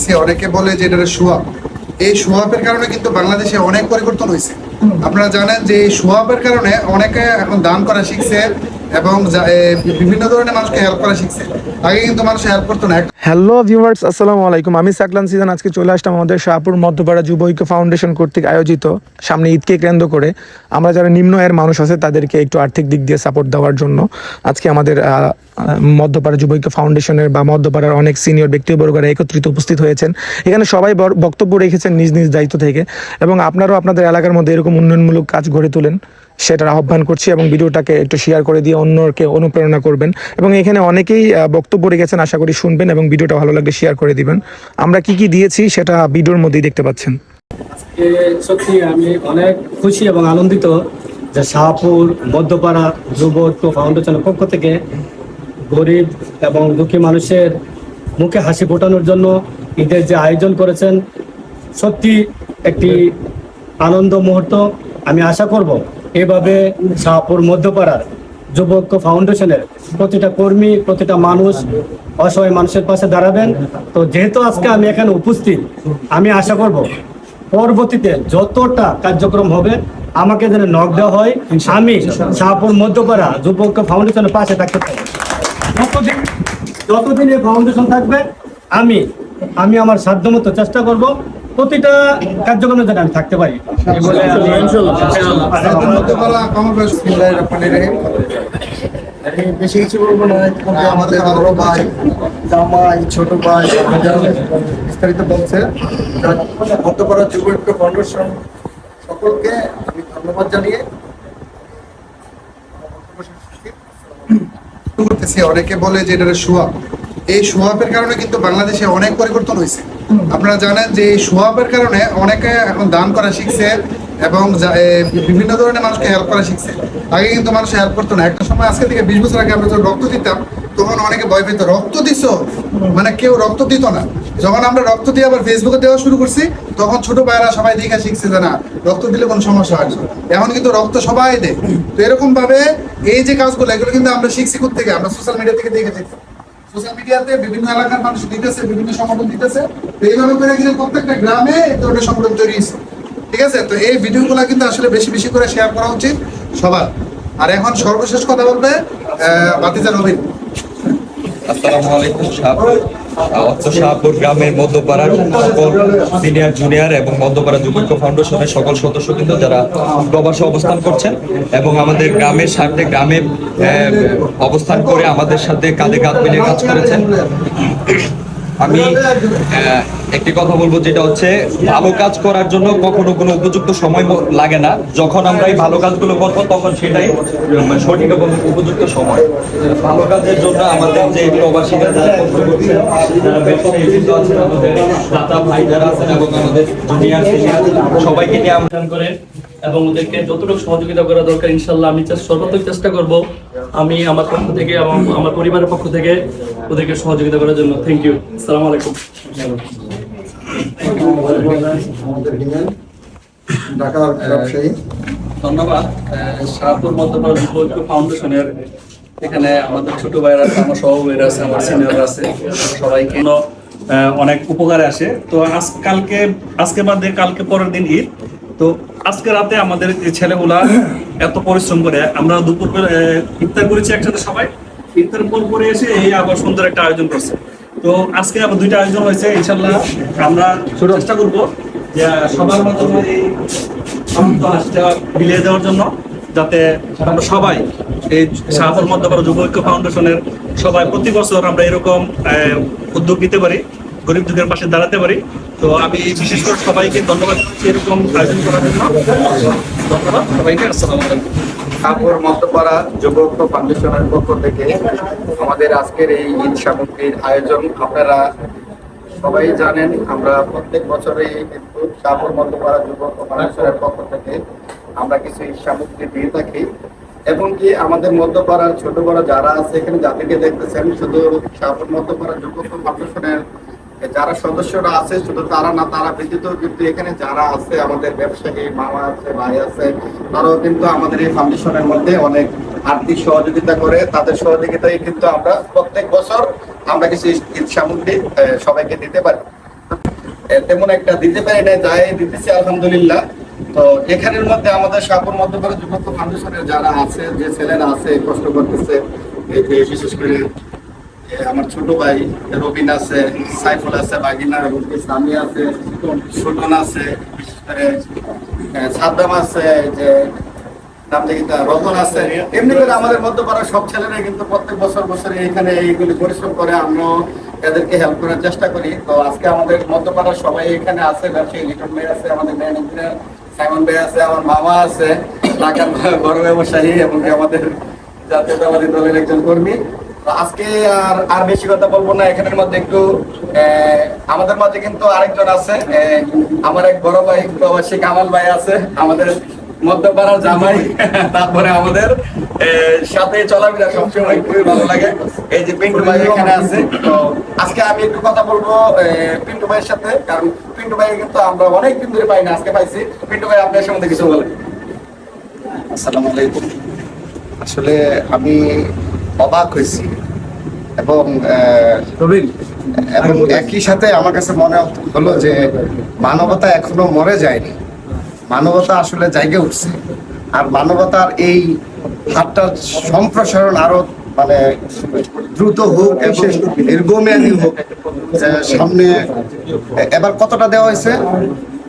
করতেছি, অনেকে বলে যে এটা সোয়াব। এই সোয়াবের কারণে কিন্তু বাংলাদেশে অনেক পরিবর্তন হয়েছে। আপনারা জানেন যে এই সোয়াবের কারণে অনেকে এখন দান করা শিখছে এবং বিভিন্ন ধরনের মানুষকে হেল্প করা শিখছে। আগে কিন্তু মানুষ হেল্প করতো না। হ্যালো ভিউয়ার্স, আসসালামু আলাইকুম। আমি সাকলান সিজন আজকে চলে আসলাম আমাদের শাহপুর মধ্যপাড়া যুব ঐক্য ফাউন্ডেশন কর্তৃক আয়োজিত সামনে ঈদকে কেন্দ্র করে আমরা যারা নিম্ন আয়ের মানুষ আছে তাদেরকে একটু আর্থিক দিক দিয়ে সাপোর্ট দেওয়ার জন্য আজকে আমাদের মধ্যপাড়া যুব ঐক্য ফাউন্ডেশনের বা মধ্যপাড়ার অনেক সিনিয়র ব্যক্তিবর্গরা একত্রিত উপস্থিত হয়েছেন। এখানে সবাই বক্তব্য রেখেছেন নিজ নিজ দায়িত্ব থেকে, এবং আপনারাও আপনাদের এলাকার মধ্যে এরকম উন্নয়নমূলক কাজ গড়ে তোলেন সেটার আহ্বান করছি, এবং ভিডিওটাকে একটু শেয়ার করে দিয়ে অন্যকে অনুপ্রেরণা করবেন। এবং এখানে অনেকেই বক্তব্য রেখেছেন, আশা করি শুনবেন এবং ভিডিওটা ভালো লাগলে শেয়ার করে দিবেন। আমরা কি কি দিয়েছি সেটা ভিডিওর মধ্যেই দেখতে পাচ্ছেন। সত্যি আমি অনেক খুশি এবং আনন্দিত যে শাহপুর মধ্যপাড়া যুব ঐক্য ফাউন্ডেশনের পক্ষ থেকে গরিব এবং দুঃখী মানুষের মুখে হাসি ফোটানোর জন্য ঈদের যে আয়োজন করেছেন, সত্যি একটি আনন্দ মুহূর্ত। আমি আশা করব এভাবে শাহপুর মধ্যপাড়ার যুব ঐক্য ফাউন্ডেশনের প্রতিটা কর্মী, প্রতিটা মানুষ অসহায় মানুষের পাশে দাঁড়াবেন। তো যেহেতু আজকে আমি এখানে উপস্থিত, আমি আশা করব পরবর্তীতে যতটা কার্যক্রম হবে আমাকে যেন নক দেওয়া হয়, আমি শাহপুর মধ্যপাড়া যুব ঐক্য ফাউন্ডেশনের পাশে থাকতে পারি। যতদিন এই ফাউন্ডেশন থাকবে আমি আমার সাধ্যমতো চেষ্টা করব প্রতিটা কার্যক্রমে যেন আমি থাকতে পারি। বেশি কিছু বলবো না, আমাদের বড় ভাই, জামাই, ছোট ভাই বিস্তারিত বলছে। মধ্যপাড়া যুব ঐক্য ফাউন্ডেশন সকলকে আমি ধন্যবাদ জানিয়ে করতেছি। অনেকে বলে যে এটা সোয়াব। এই সোয়াবের কারণে কিন্তু বাংলাদেশে অনেক পরিবর্তন হয়েছে। আপনারা জানেন যে এই সোয়াবের কারণে অনেকে এখন দান করা শিখছে এবং বিভিন্ন ধরনের মানুষকে হেল্প করা শিখছে। আগে কিন্তু মানুষ হেল্প করতো না। একটা সময় আজকে থেকে 20 বছর আগে আমরা যখন রক্ত দিতাম তখন অনেকে ভয় পেত, রক্ত দিছ মানে কেউ রক্ত দিত না। যখন আমরা রক্ত দিয়ে আবার ফেসবুকে দেওয়া শুরু করছি তখন ছোট ভাইয়েরা সবাই দেখা শিখছে যে না, রক্ত দিলে কোনো সমস্যা হয় না। এখন কিন্তু রক্ত সবাই দেয়। তো এরকম ভাবে এই যে কাজগুলো এগুলো কিন্তু আমরা শিখছি থেকে, আমরা সোশ্যাল মিডিয়া থেকে দেখেছি। সোশ্যাল মিডিয়াতে বিভিন্ন এলাকার মানুষ দিতেছে, বিভিন্ন সংগঠন দিতেছে। তো এইভাবে করে কিন্তু প্রত্যেকটা গ্রামে এই ধরনের সংগঠন তৈরি হয়েছে। ঠিক আছে, তো এই ভিডিওগুলো কিন্তু আসলে বেশি বেশি করে শেয়ার করা উচিত সবার। আর এখন সর্বশেষ কথা বলবে বাতিজা নবীন। আসসালামু আলাইকুম। শাহপুর গ্রামের মধ্যপাড়ার সকল সিনিয়র জুনিয়র এবং মধ্যপাড়া যুব ঐক্য ফাউন্ডেশনের সকল সদস্য কিন্তু যারা প্রবাসে অবস্থান করছেন এবং আমাদের গ্রামের স্বার্থে গ্রামে অবস্থান করে আমাদের সাথে কাঁধে কাঁধ মিলিয়ে কাজ করেছেন। আমি একটি কথা বলবো, যেটা হচ্ছে ভালো কাজ করার জন্য কখনো কোনো উপযুক্ত সময় লাগে না। যখন আমরা এই ভালো কাজগুলো করবো তখন সেটাই সঠিক এবং উপযুক্ত সময়। ভালো কাজের জন্য আমাদের যে প্রবাসীরা যারা কষ্ট করছেন, যারা ব্যবসায়ী আছেন, আমাদের দাতা ভাই যারা আছেন এবং আমাদের জুনিয়র সিনিয়র সবাইকে নিয়ে আমরা করে এবং ওদেরকে যতটুকু সহযোগিতা করা দরকার ইনশাল্লাহ আমি সর্বাত্মক চেষ্টা করব। আমি আমার পক্ষ থেকে এবং আমার পরিবারের পক্ষ থেকে ওদেরকে সহযোগিতা করার জন্য থ্যাংক ইউ। আসসালামু আলাইকুম। ধন্যবাদ। শাহপুর মধ্যপাড়া যুব ঐক্য ফাউন্ডেশনের এখানে আমাদের ছোট ভাইরা আছে, আমার সহভাগীরা আছে, আমার সিনিয়ররা আছে, সবাইকে অনেক উপকারে আসে। তো আজকে বাদে কালকে পরের দিন ঈদ। তো আজকে রাতে আমাদের ছেলেগুলা এত পরিশ্রম করে আমরা দুপুর ইফতার করেছি একসাথে, সবাই ইফতার পরে এসে এই আবার সুন্দর একটা আয়োজন করছে। তো আজকে আবার দুইটা আয়োজন হয়েছে। ইনশাল্লাহ আমরা চেষ্টা করবো যে সবার মাধ্যমে এই বিলিয়ে দেওয়ার জন্য, যাতে আমরা সবাই এই শাহপুর মধ্যপাড়া যুব ঐক্য ফাউন্ডেশনের সবাই প্রতি বছর আমরা এরকম উদ্যোগ নিতে পারি, গরিব দুঃখের পাশে দাঁড়াতে পারি। তো আমি বিশেষ করে সবাইকে ধন্যবাদ জানাচ্ছি এরকম আয়োজন করার জন্য। ধন্যবাদ সবাইকে। আসসালামু আলাইকুম। শাহপুর মধ্যপাড়া যুব ঐক্য ফাউন্ডেশনের পক্ষ থেকে আমাদের আজকের এই ঈদ সামগ্রীর আয়োজন আপনারা সবাই জানেন। আমরা প্রত্যেক বছরই কিন্তু শাহপুর মধ্যপাড়া যুব ঐক্য ফাউন্ডেশনের পক্ষ থেকে আমরা কিছু ঈদ সামগ্রী দিয়ে থাকি। এবং কি আমাদের মধ্যপাড়ার ছোট বড় যারা আছে এখানে যাদেরকে দেখতেছেন, শুধু শাহপুর মধ্যপাড়া যুব ঐক্য ফাউন্ডেশনের যারা সদস্যরা আছে শুধু তারা না, তারা ব্যতীত কিন্তু এখানে যারা আছে আমাদের ব্যবসায়ী মামা আছে, ভাই আছে, তারাও কিন্তু আমাদের এই ফাউন্ডেশনের মধ্যে অনেক আর্থিক সহযোগিতা করে। তাদের সহযোগিতায় কিন্তু আমরা প্রত্যেক বছর আমরা কিছু ঈদ সামগ্রী সবাইকে দিতে পারি। তো তেমন একটা দিতে পারি না, যাই দিতেছি আলহামদুলিল্লাহ। তো এখানের মধ্যে আমাদের শাহপুর মধ্যপাড়া যুবক ফাউন্ডেশনের যারা আছে, যে ছেলেরা আছে কষ্ট করতেছে, এই যে বিশেষ করে আমার ছোট ভাই রবিন আছে, সাইফুল আছে, বাগিনা সামি আছে, সুটন আছে, বিশেষ করে সাদ্দাম আছে, যে নাম দেখি রতন আছে। এমনি করে আমাদের মধ্যপাড়ার সব ছেলেরা কিন্তু প্রত্যেক বছর এখানে এইগুলি পরিশ্রম করে, আমরাও এদেরকে হেল্প করার চেষ্টা করি। তো আজকে আমাদের মধ্যপাড়ার সবাই এখানে আছে, ব্যবসায়ী লিটন ভাই আছে, আমাদের মেন ইঞ্জিনিয়ার সাইমন ভাই আছে, আমার মামা আছে, ঢাকার বড় ব্যবসায়ী এবং আমাদের জাতীয়তাবাদী দলের একজন কর্মী। তো আজকে আর বেশি কথা বলবো না, এখানের মধ্যে একটু আমাদের মাঝে কিন্তু আরেকজন আছে, আমার এক বড় ভাই প্রবাসী কামাল ভাই আছে, আমাদের মধ্যপাড়ার জামাই। তারপরে আমাদের সাথে চলাফেরা সবসময় খুবই ভালো লাগে, এই যে পিন্টু ভাই এখানে আছে। তো আজকে আমি একটু কথা বলবো পিন্টু ভাইয়ের সাথে, কারণ পিন্টু ভাই কিন্তু আমরা অনেক দিন ধরে পাই না, আজকে পাইছি। পিন্টু ভাই আপনার সম্বন্ধে কিছু বলেন। আসসালামু আলাইকুম। আসলে আমি অবাক হয়েছি এবং একই সাথে আমার কাছে মনে হলো যে মানবতা এখনো মরে যায়নি, মানবতা আসলে জায়গা উঠছে। আর মানবতার এই হাতটার সম্প্রসারণ আরো মানে দ্রুত হোক এবং দীর্ঘমেয়াদী হোক। সামনে এবার কতটা দেওয়া হয়েছে?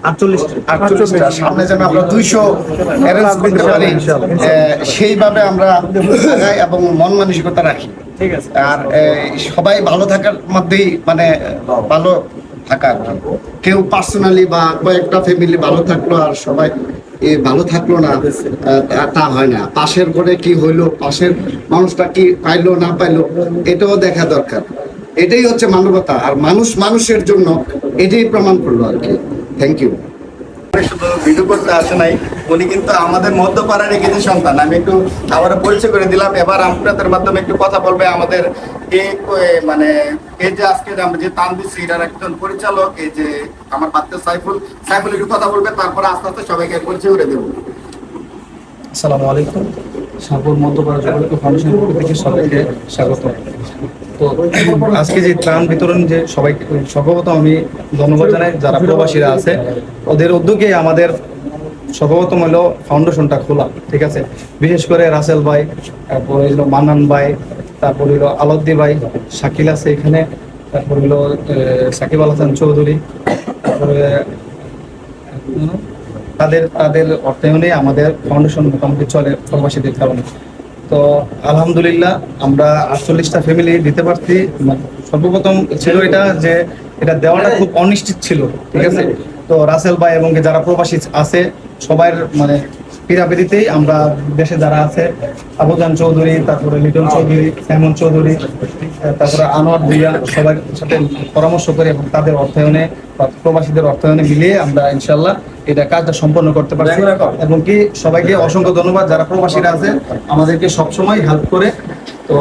48টা। সামনে যেন আমরা 200 অ্যারেঞ্জ করতে পারি, সেইভাবে আমরা আগাই এবং মন মানসিকতা রাখি। আর সবাই ভালো থাকার মধ্যেই মানে ভালো থাকা আর কি। কেউ পার্সোনালি বা কয়েকটা ফ্যামিলি ভালো থাকলো আর সবাই ভালো থাকলো না, তা হয় না। পাশের ঘরে কি হইলো, পাশের মানুষটা কি পাইলো না পাইলো, এটাও দেখা দরকার। এটাই হচ্ছে মানবতা, আর মানুষ মানুষের জন্য এটাই প্রমাণ করলো আর কি। Thank you. শুধু ভিডিও করতে আসে নাই, উনি কিন্তু আমাদের মধ্যপাড়ার কিছু সন্তান। আমি একটু আবার পরিচয় করে দিলাম, এবার আপনাদের মাধ্যমে একটু কথা বলবে আমাদের মানে এই যে আজকে আমরা যে টান দিচ্ছি এটার একজন পরিচালক, এই যে আমার পাত্র সাইফুল একটু কথা বলবে, তারপরে আস্তে আস্তে সবাইকে পরিচয় করে দেবো। আসসালামু আলাইকুম। শাহপুর মধ্যপাড়া যুবক ফাউন্ডেশনের পক্ষ থেকে সবাইকে স্বাগত। তো আজকে যে ত্রাণ বিতরণ, যে সবাইকে সর্বপ্রথম আমি ধন্যবাদ জানাই যারা প্রবাসীরা আছে, ওদের উদ্যোগে আমাদের সর্বপ্রথম হলো ফাউন্ডেশনটা খোলা, ঠিক আছে। বিশেষ করে রাসেল ভাই, তারপরে হলো মান্নান ভাই, তারপর হলো আলদ্দি ভাই, শাকিল আছে এখানে, তারপর হলো সাকিব আল হাসান চৌধুরী, তারপরে তাদের অর্থায়নে আমাদের ফাউন্ডেশন মোটামুটি চলে প্রবাসীদের কারণে। তো আলহামদুলিল্লাহ আমরা 48টা ফ্যামিলি দিতে পারছি। সর্বপ্রথম ছিল এটা যে এটা দেওয়াটা খুব অনিশ্চিত ছিল, ঠিক আছে। তো রাসেল ভাই এবং যারা প্রবাসী আছে সবার মানে পিরাপিরিতেই আমরা দেশে যারা আছে, আবুজান চৌধুরী, তারপরে লিটন চৌধুরী, সাইমন চৌধুরী, তারপরে আনোয়ার ভুইয়া, সবার সাথে পরামর্শ করে এবং তাদের অর্থায়নে বা প্রবাসীদের অর্থায়নে মিলিয়ে আমরা ইনশাল্লাহ এটা কাজটা সম্পন্ন করতে পারছি। এবং কি সবাইকে অসংখ্য ধন্যবাদ যারা প্রবাসীরা আছে, আমাদেরকে সবসময় হেল্প করে। তো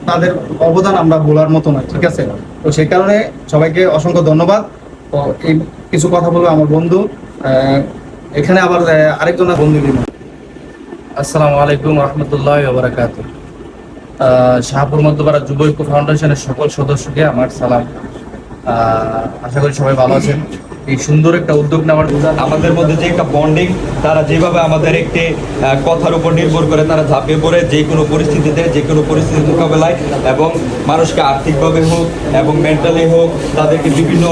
তাদের অবদান আমরা বলার মতো নয়, ঠিক আছে। তো সেই কারণে সবাইকে অসংখ্য ধন্যবাদ। তো এই কিছু কথা বলবো আমার বন্ধু, এখানে আবার আরেকজন বন্ধু দিন। আসসালামু আলাইকুম রহমতুল্লাহ বারাকাতুহু। শাহপুর মধ্যপাড়া যুব ঐক্য ফাউন্ডেশনের সকল সদস্যকে আমার সালাম। আশা করি সবাই ভালো আছেন। এই সুন্দর একটা উদ্যোগ নেওয়ার আমাদের মধ্যে যে একটা বন্ডিং, তারা যেভাবে আমাদের একটি কথার উপর নির্ভর করে তারা ঝাঁপিয়ে পড়ে যে কোনো পরিস্থিতিতে, যে কোনো পরিস্থিতি মোকাবেলায়, এবং মানুষকে আর্থিকভাবে হোক এবং মেন্টালি হোক, তাদেরকে বিভিন্ন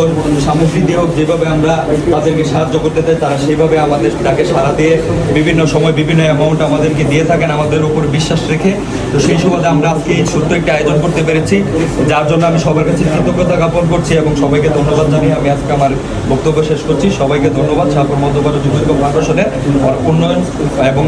সামগ্রী দিয়ে হোক, যেভাবে আমরা তাদেরকে সাহায্য করতে চাই তারা সেইভাবে আমাদের তাকে সাড়া দিয়ে বিভিন্ন সময় বিভিন্ন অ্যামাউন্ট আমাদেরকে দিয়ে থাকেন আমাদের উপর বিশ্বাস রেখে। তো সেই সুবাদে আমরা আজকে এই ছোট্ট একটা আয়োজন করতে পেরেছি, যার জন্য আমি সবার কাছে কৃতজ্ঞতা জ্ঞাপন করছি এবং সবাইকে ধন্যবাদ জানিয়ে আমি আজকে আমার বক্তব্য শেষ করছি। সবাইকে ধন্যবাদ। শাহপুর মধ্যপাড়া যুব ঐক্য ফাউন্ডেশনের উন্নয়ন এবং